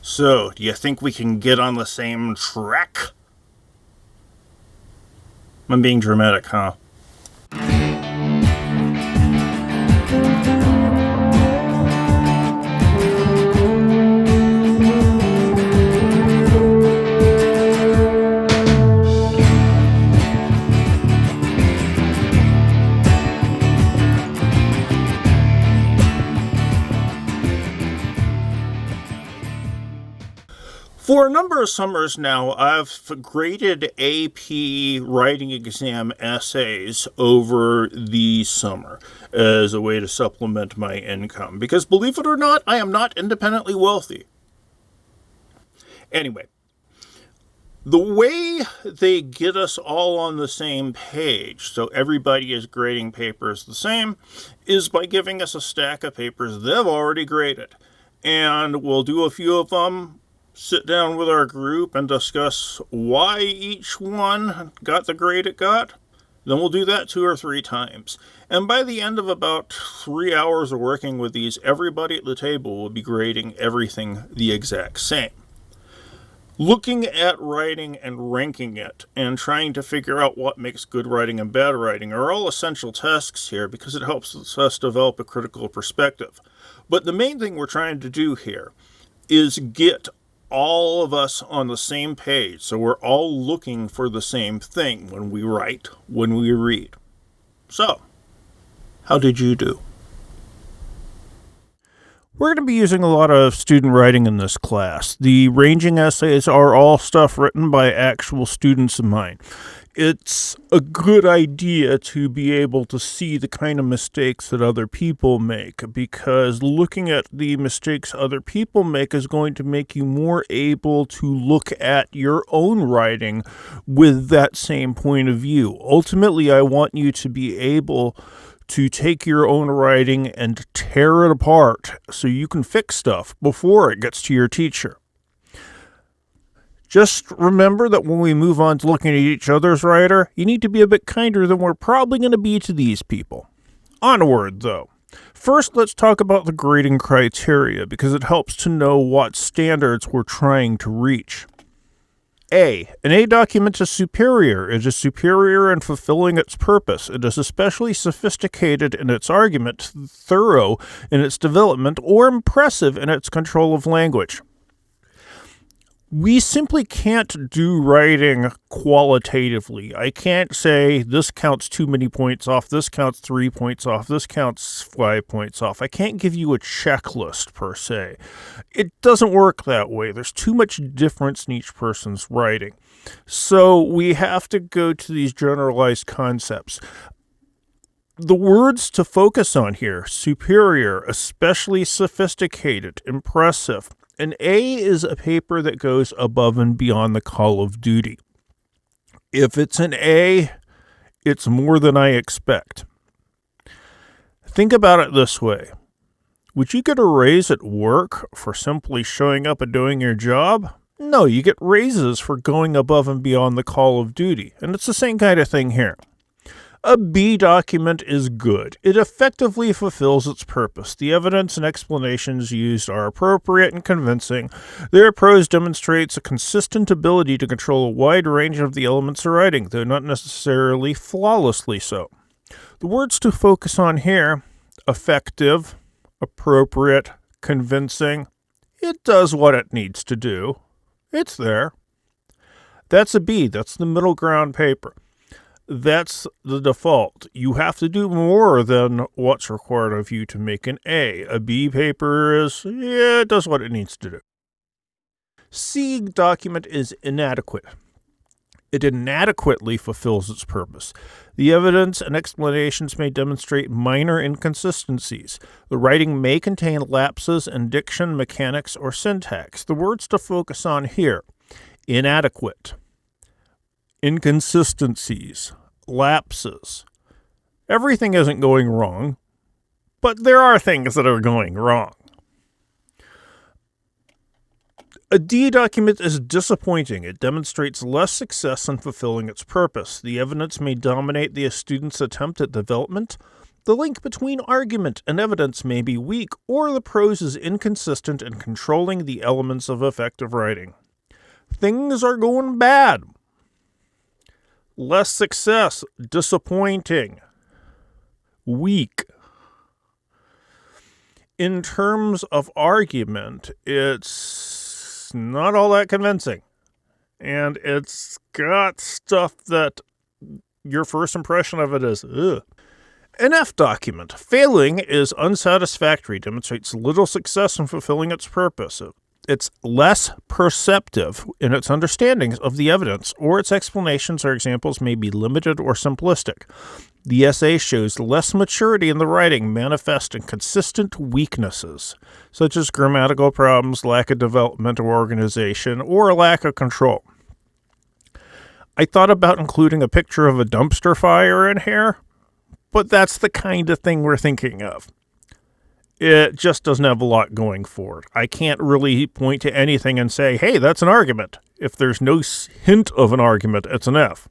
So, do you think we can get on the same track? I'm being dramatic, huh? For a number of summers now, I've graded AP writing exam essays over the summer as a way to supplement my income. Because believe it or not, I am not independently wealthy. Anyway, the way they get us all on the same page, so everybody is grading papers the same, is by giving us a stack of papers they've already graded. And we'll do a few of them, sit down with our group and discuss why each one got the grade it got. Then we'll do that 2 or 3 times. And by the end of about 3 hours of working with these, everybody at the table will be grading everything the exact same. Looking at writing and ranking it and trying to figure out what makes good writing and bad writing are all essential tasks here because it helps us develop a critical perspective. But the main thing we're trying to do here is get all of us on the same page, so we're all looking for the same thing when we write, when we read. So, how did you do? We're going to be using a lot of student writing in this class. The ranging essays are all stuff written by actual students of mine. It's a good idea to be able to see the kind of mistakes that other people make, because looking at the mistakes other people make is going to make you more able to look at your own writing with that same point of view. Ultimately, I want you to be able to take your own writing and tear it apart so you can fix stuff before it gets to your teacher. Just remember that when we move on to looking at each other's writer, you need to be a bit kinder than we're probably going to be to these people. Onward, though. First, let's talk about the grading criteria, because it helps to know what standards we're trying to reach. A. An A document is superior. It is superior in fulfilling its purpose. It is especially sophisticated in its argument, thorough in its development, or impressive in its control of language. We simply can't do writing qualitatively. I can't say this counts too many points off, this counts 3 points off, this counts 5 points off. I can't give you a checklist per se. It doesn't work that way. There's too much difference in each person's writing. So we have to go to these generalized concepts. The words to focus on here: superior, especially sophisticated, impressive. An A is a paper that goes above and beyond the call of duty. If it's an A, it's more than I expect. Think about it this way. Would you get a raise at work for simply showing up and doing your job? No, you get raises for going above and beyond the call of duty. And it's the same kind of thing here. A B document is good. It effectively fulfills its purpose. The evidence and explanations used are appropriate and convincing. Their prose demonstrates a consistent ability to control a wide range of the elements of writing, though not necessarily flawlessly so. The words to focus on here: effective, appropriate, convincing. It does what it needs to do. It's there. That's a B. That's the middle ground paper. That's the default. You have to do more than what's required of you to make an A. A B paper it does what it needs to do. C document is inadequate. It inadequately fulfills its purpose. The evidence and explanations may demonstrate minor inconsistencies. The writing may contain lapses in diction, mechanics, or syntax. The words to focus on here: inadequate, inconsistencies, lapses. Everything isn't going wrong, but there are things that are going wrong. A D document is disappointing. It demonstrates less success in fulfilling its purpose. The evidence may dominate the student's attempt at development. The link between argument and evidence may be weak, or the prose is inconsistent in controlling the elements of effective writing. Things are going bad. Less success, disappointing, weak. In terms of argument, it's not all that convincing. And it's got stuff that your first impression of it is, ugh. An F document. Failing is unsatisfactory, demonstrates little success in fulfilling its purpose. It's less perceptive in its understandings of the evidence, or its explanations or examples may be limited or simplistic. The essay shows less maturity in the writing, manifest in consistent weaknesses, such as grammatical problems, lack of development or organization, or a lack of control. I thought about including a picture of a dumpster fire in here, but that's the kind of thing we're thinking of. It just doesn't have a lot going for it. I can't really point to anything and say, hey, that's an argument. If there's no hint of an argument, it's an F.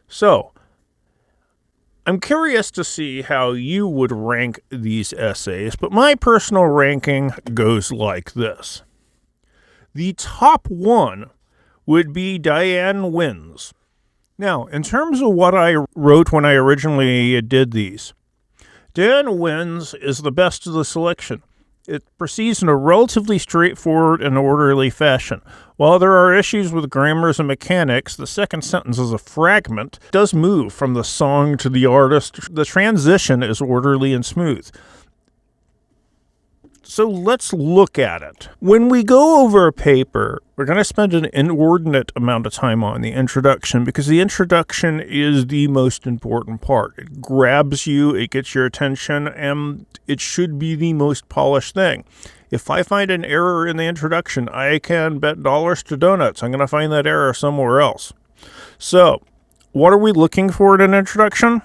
So, I'm curious to see how you would rank these essays, but my personal ranking goes like this. The top one would be Diane Wins. Now, in terms of what I wrote when I originally did these, Diane Wins is the best of the selection. It proceeds in a relatively straightforward and orderly fashion. While there are issues with grammars and mechanics, the second sentence is a fragment. It does move from the song to the artist. The transition is orderly and smooth. So let's look at it. When we go over a paper, we're going to spend an inordinate amount of time on the introduction because the introduction is the most important part. It grabs you, it gets your attention, and it should be the most polished thing. If I find an error in the introduction, I can bet dollars to donuts I'm going to find that error somewhere else. So, what are we looking for in an introduction?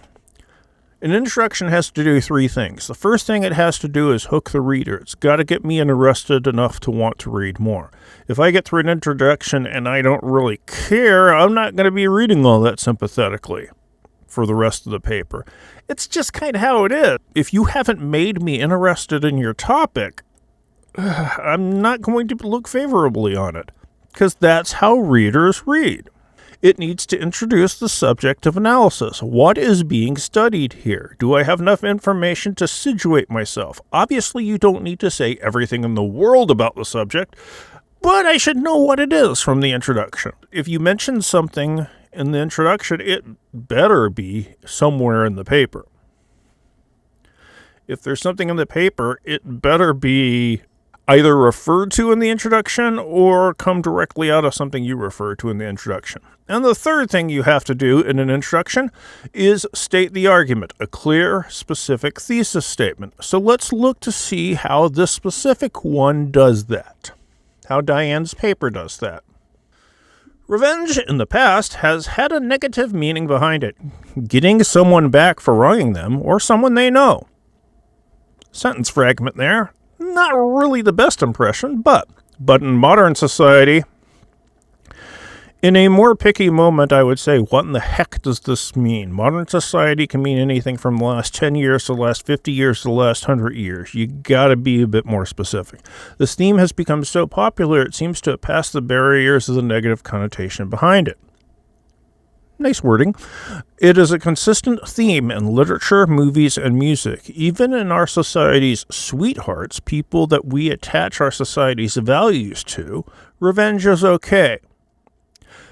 An introduction has to do three things. The first thing it has to do is hook the reader. It's got to get me interested enough to want to read more. If I get through an introduction and I don't really care, I'm not going to be reading all that sympathetically for the rest of the paper. It's just kind of how it is. If you haven't made me interested in your topic, I'm not going to look favorably on it, because that's how readers read. It needs to introduce the subject of analysis. What is being studied here? Do I have enough information to situate myself? Obviously, you don't need to say everything in the world about the subject, but I should know what it is from the introduction. If you mention something in the introduction, it better be somewhere in the paper. If there's something in the paper, it better be either referred to in the introduction or come directly out of something you refer to in the introduction. And the third thing you have to do in an introduction is state the argument, a clear, specific thesis statement. So let's look to see how this specific one does that, how Diane's paper does that. Revenge in the past has had a negative meaning behind it, getting someone back for wronging them or someone they know. Sentence fragment there. Not really the best impression, but in modern society, in a more picky moment, I would say, what in the heck does this mean? Modern society can mean anything from the last 10 years to the last 50 years to the last 100 years. You gotta be a bit more specific. This theme has become so popular, it seems to have passed the barriers of the negative connotation behind it. Nice wording. It is a consistent theme in literature, movies, and music. Even in our society's sweethearts, people that we attach our society's values to, revenge is okay.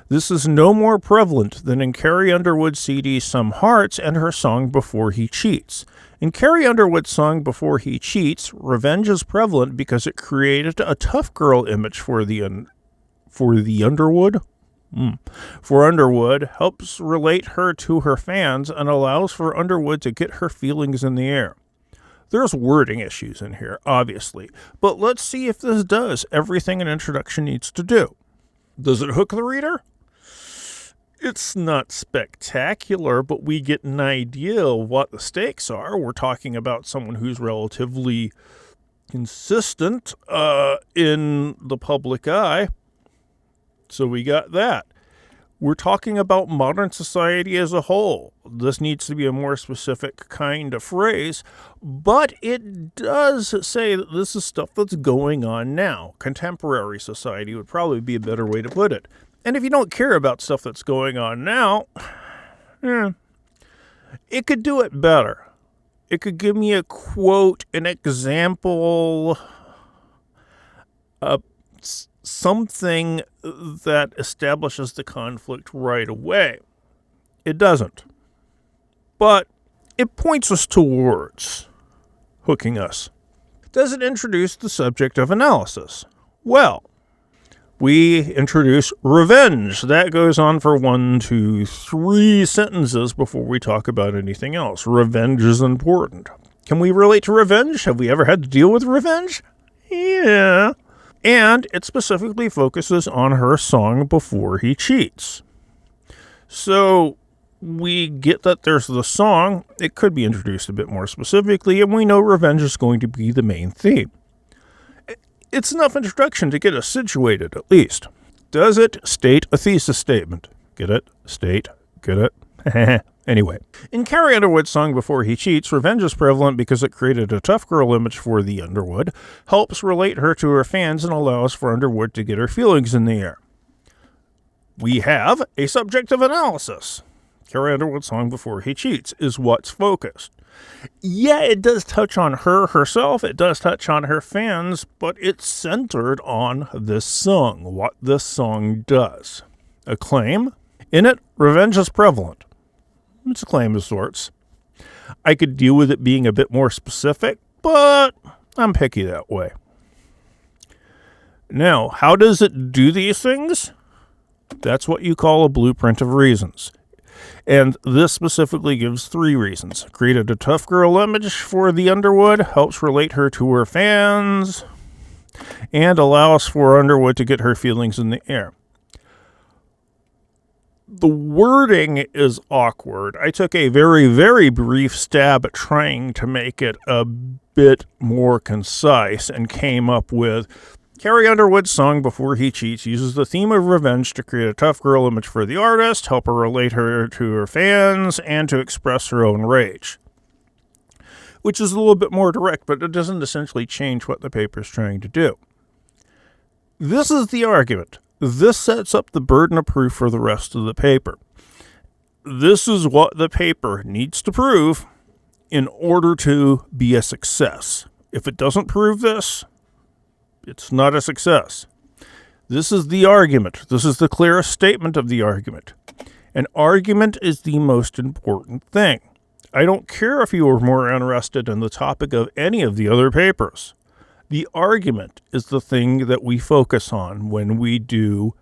This is no more prevalent than in Carrie Underwood's CD Some Hearts and her song Before He Cheats. In Carrie Underwood's song Before He Cheats, revenge is prevalent because it created a tough girl image for Underwood. For Underwood, helps relate her to her fans and allows for Underwood to get her feelings in the air. There's wording issues in here, obviously, but let's see if this does everything an introduction needs to do. Does it hook the reader? It's not spectacular, but we get an idea of what the stakes are. We're talking about someone who's relatively consistent in the public eye. So we got that. We're talking about modern society as a whole. This needs to be a more specific kind of phrase, but it does say that this is stuff that's going on now. Contemporary society would probably be a better way to put it. And if you don't care about stuff that's going on now, it could do it better. It could give me a quote, an example, something that establishes the conflict right away. It doesn't. But it points us towards hooking us. Does it introduce the subject of analysis? Well, we introduce revenge. That goes on for 1, 2, 3 sentences before we talk about anything else. Revenge is important. Can we relate to revenge? Have we ever had to deal with revenge? Yeah. And it specifically focuses on her song Before He Cheats. So we get that there's the song. It could be introduced a bit more specifically, and we know revenge is going to be the main theme. It's enough introduction to get us situated, at least. Does it state a thesis statement? Get it? State. Get it? Anyway, in Carrie Underwood's song Before He Cheats, revenge is prevalent because it created a tough girl image for the Underwood, helps relate her to her fans, and allows for Underwood to get her feelings in the air. We have a subject of analysis. Carrie Underwood's song Before He Cheats is what's focused. Yeah, it does touch on her herself, it does touch on her fans, but it's centered on this song, what this song does. A claim? In it, revenge is prevalent. It's a claim of sorts. I could deal with it being a bit more specific, but I'm picky that way. Now, how does it do these things? That's what you call a blueprint of reasons. And this specifically gives 3 reasons. Created a tough girl image for the Underwood, helps relate her to her fans, and allows for Underwood to get her feelings in the air. The wording is awkward. I took a very, very brief stab at trying to make it a bit more concise and came up with Carrie Underwood's song Before He Cheats uses the theme of revenge to create a tough girl image for the artist, help her relate her to her fans, and to express her own rage. Which is a little bit more direct, but it doesn't essentially change what the paper is trying to do. This is the argument. This sets up the burden of proof for the rest of the paper. This is what the paper needs to prove in order to be a success. If it doesn't prove this, it's not a success. This is the argument. This is the clearest statement of the argument. An argument is the most important thing. I don't care if you are more interested in the topic of any of the other papers. The argument is the thing that we focus on when we do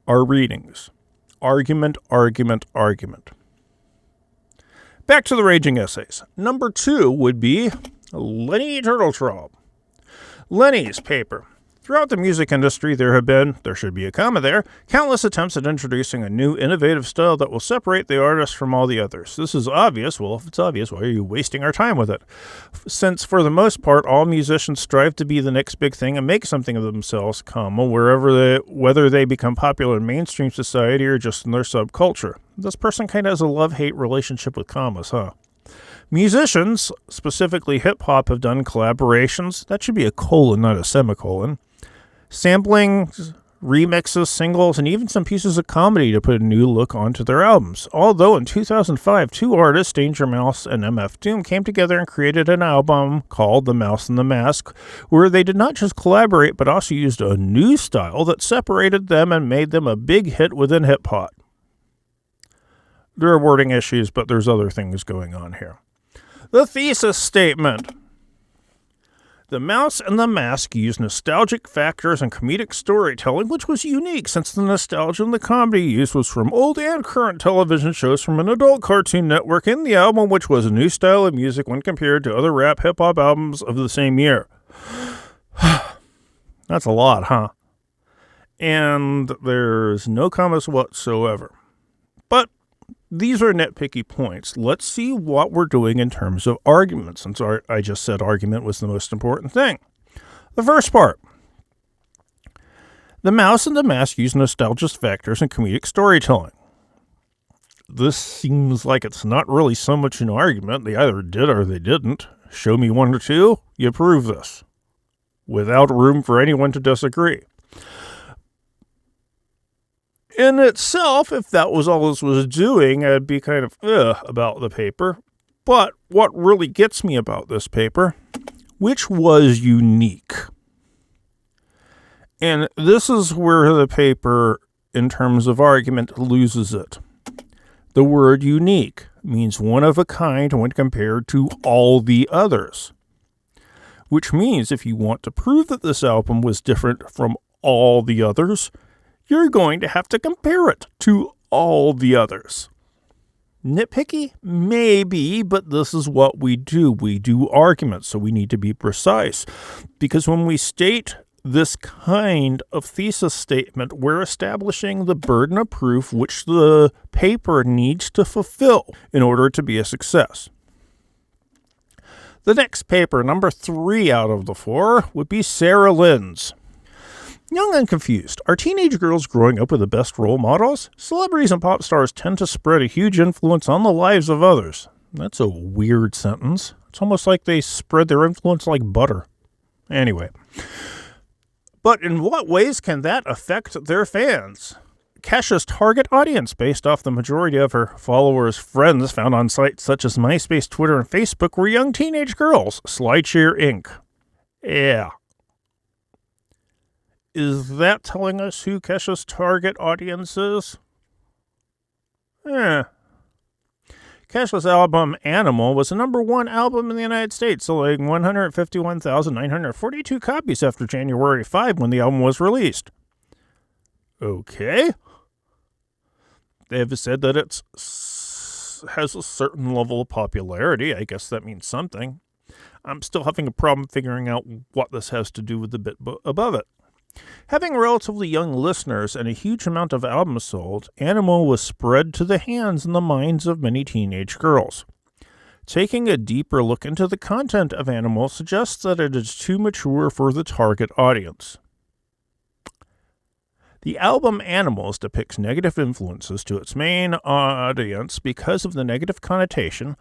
our readings. Argument, argument, argument. Back to the raging essays. Number 2 would be Lenny Turteltraub. Lenny's paper. Throughout the music industry, there should be a comma there, countless attempts at introducing a new, innovative style that will separate the artist from all the others. This is obvious. Well, if it's obvious, why are you wasting our time with it? Since, for the most part, all musicians strive to be the next big thing and make something of themselves, comma, whether they become popular in mainstream society or just in their subculture. This person kind of has a love-hate relationship with commas, huh? Musicians, specifically hip-hop, have done collaborations. That should be a colon, not a semicolon. Sampling, remixes, singles, and even some pieces of comedy to put a new look onto their albums. Although in 2005, 2 artists, Danger Mouse and MF Doom, came together and created an album called The Mouse and the Mask, where they did not just collaborate, but also used a new style that separated them and made them a big hit within hip-hop. There are wording issues, but there's other things going on here. The thesis statement. The Mouse and the Mask used nostalgic factors and comedic storytelling, which was unique since the nostalgia and the comedy used was from old and current television shows from an adult Cartoon Network in the album, which was a new style of music when compared to other rap hip-hop albums of the same year. That's a lot, huh? And there's no commas whatsoever. But these are nitpicky points. Let's see what we're doing in terms of arguments, since I just said argument was the most important thing. The first part. The Mouse and the Mask use nostalgia factors and comedic storytelling. This seems like it's not really so much an argument. They either did or they didn't. Show me one or two, you prove this. Without room for anyone to disagree. In itself, if that was all this was doing, I'd be kind of about the paper. But what really gets me about this paper, which was unique. And this is where the paper, in terms of argument, loses it. The word unique means one of a kind when compared to all the others. Which means if you want to prove that this album was different from all the others, you're going to have to compare it to all the others. Nitpicky? Maybe, but this is what we do. We do arguments, so we need to be precise. Because when we state this kind of thesis statement, we're establishing the burden of proof which the paper needs to fulfill in order to be a success. The next paper, number 3 out of the 4, would be Sarah Lynn's. Young and confused. Are teenage girls growing up with the best role models? Celebrities and pop stars tend to spread a huge influence on the lives of others. That's a weird sentence. It's almost like they spread their influence like butter. Anyway. But in what ways can that affect their fans? Kesha's target audience, based off the majority of her followers' friends found on sites such as MySpace, Twitter, and Facebook, were young teenage girls. SlideShare Inc. Yeah. Is that telling us who Kesha's target audience is? Kesha's album Animal was the number 1 album in the United States, selling 151,942 copies after January 5 when the album was released. Okay. They have said that it has a certain level of popularity. I guess that means something. I'm still having a problem figuring out what this has to do with the bit above it. Having relatively young listeners and a huge amount of albums sold, Animal was spread to the hands and the minds of many teenage girls. Taking a deeper look into the content of Animal suggests that it is too mature for the target audience. The album Animals depicts negative influences to its main audience because of the negative connotation,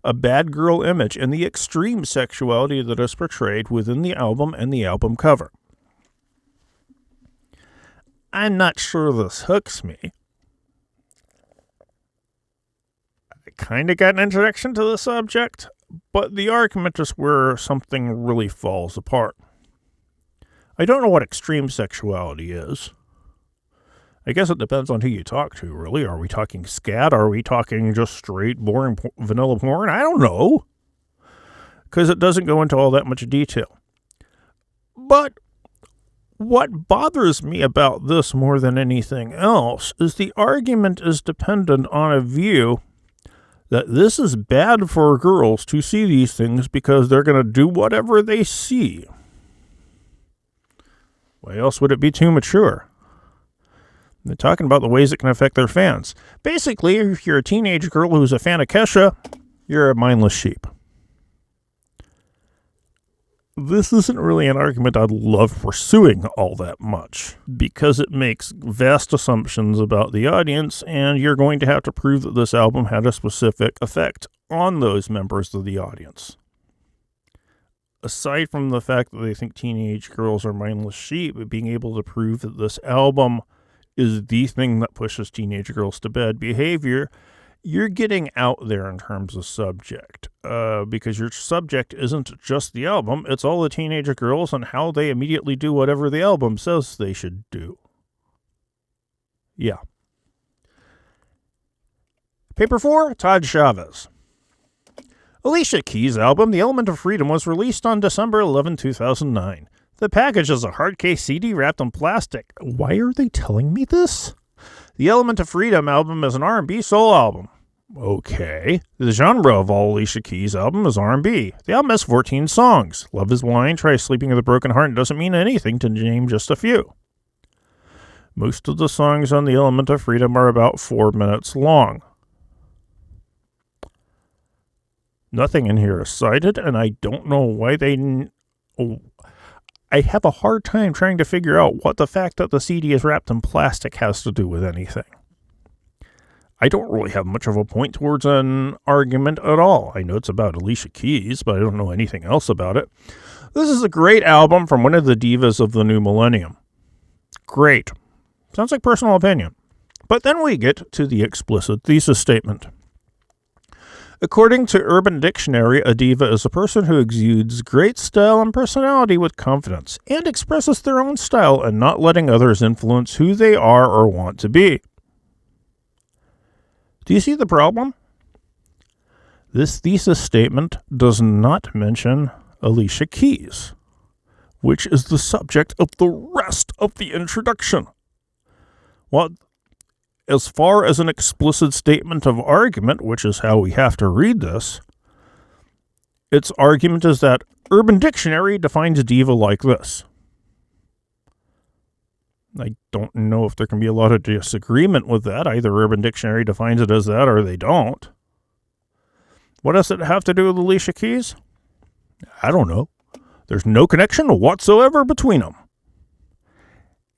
a bad girl image, and the extreme sexuality that is portrayed within the album and the album cover. I'm not sure this hooks me. I kind of got an introduction to the subject, but the argument is where something really falls apart. I don't know what extreme sexuality is. I guess it depends on who you talk to, really. Are we talking scat? Are we talking just straight, boring vanilla porn? I don't know. Because it doesn't go into all that much detail. But what bothers me about this more than anything else is the argument is dependent on a view that this is bad for girls to see these things because they're going to do whatever they see. Why else would it be too mature? They're talking about the ways it can affect their fans. Basically, if you're a teenage girl who's a fan of Kesha, you're a mindless sheep. This isn't really an argument I'd love pursuing all that much, because it makes vast assumptions about the audience, and you're going to have to prove that this album had a specific effect on those members of the audience. Aside from the fact that they think teenage girls are mindless sheep, being able to prove that this album is the thing that pushes teenage girls to bad behavior, you're getting out there in terms of subject, because your subject isn't just the album, it's all the teenage girls and how they immediately do whatever the album says they should do. Yeah. Paper 4, Todd Chavez. Alicia Keys' album, The Element of Freedom, was released on December 11, 2009. The package is a hard case CD wrapped in plastic. Why are they telling me this? The Element of Freedom album is an R&B soul album. Okay. The genre of all Alicia Keys' album is R&B. The album has 14 songs. Love is Blind, Try Sleeping with a Broken Heart, and Doesn't Mean Anything, to name just a few. Most of the songs on The Element of Freedom are about 4 minutes long. Nothing in here is cited, and I don't know why they... I have a hard time trying to figure out what the fact that the CD is wrapped in plastic has to do with anything. I don't really have much of a point towards an argument at all. I know it's about Alicia Keys, but I don't know anything else about it. This is a great album from one of the divas of the new millennium. Great. Sounds like personal opinion. But then we get to the explicit thesis statement. According to Urban Dictionary, a diva is a person who exudes great style and personality with confidence and expresses their own style and not letting others influence who they are or want to be. Do you see the problem? This thesis statement does not mention Alicia Keys, which is the subject of the rest of the introduction. Well, as far as an explicit statement of argument, which is how we have to read this, its argument is that Urban Dictionary defines diva like this. I don't know if there can be a lot of disagreement with that. Either Urban Dictionary defines it as that or they don't. What does it have to do with Alicia Keys? I don't know. There's no connection whatsoever between them.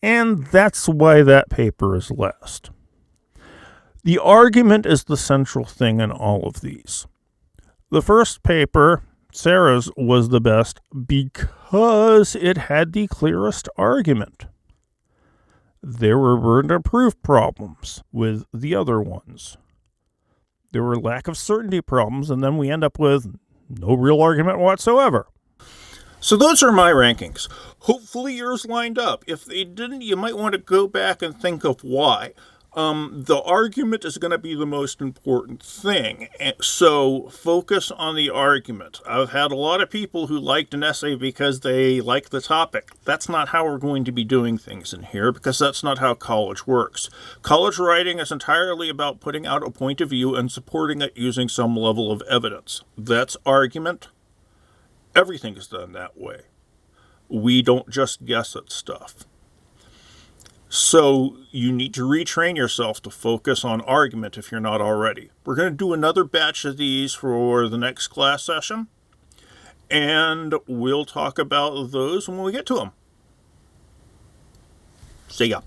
And that's why that paper is last. The argument is the central thing in all of these. The first paper, Sarah's, was the best because it had the clearest argument. There were burden of proof problems with the other ones. There were lack of certainty problems, and then we end up with no real argument whatsoever. So those are my rankings. Hopefully yours lined up. If they didn't, you might want to go back and think of why. The argument is going to be the most important thing, so focus on the argument. I've had a lot of people who liked an essay because they like the topic. That's not how we're going to be doing things in here, because that's not how college works. College writing is entirely about putting out a point of view and supporting it using some level of evidence. That's argument. Everything is done that way. We don't just guess at stuff. So you need to retrain yourself to focus on argument if you're not already. We're going to do another batch of these for the next class session, and we'll talk about those when we get to them. See ya.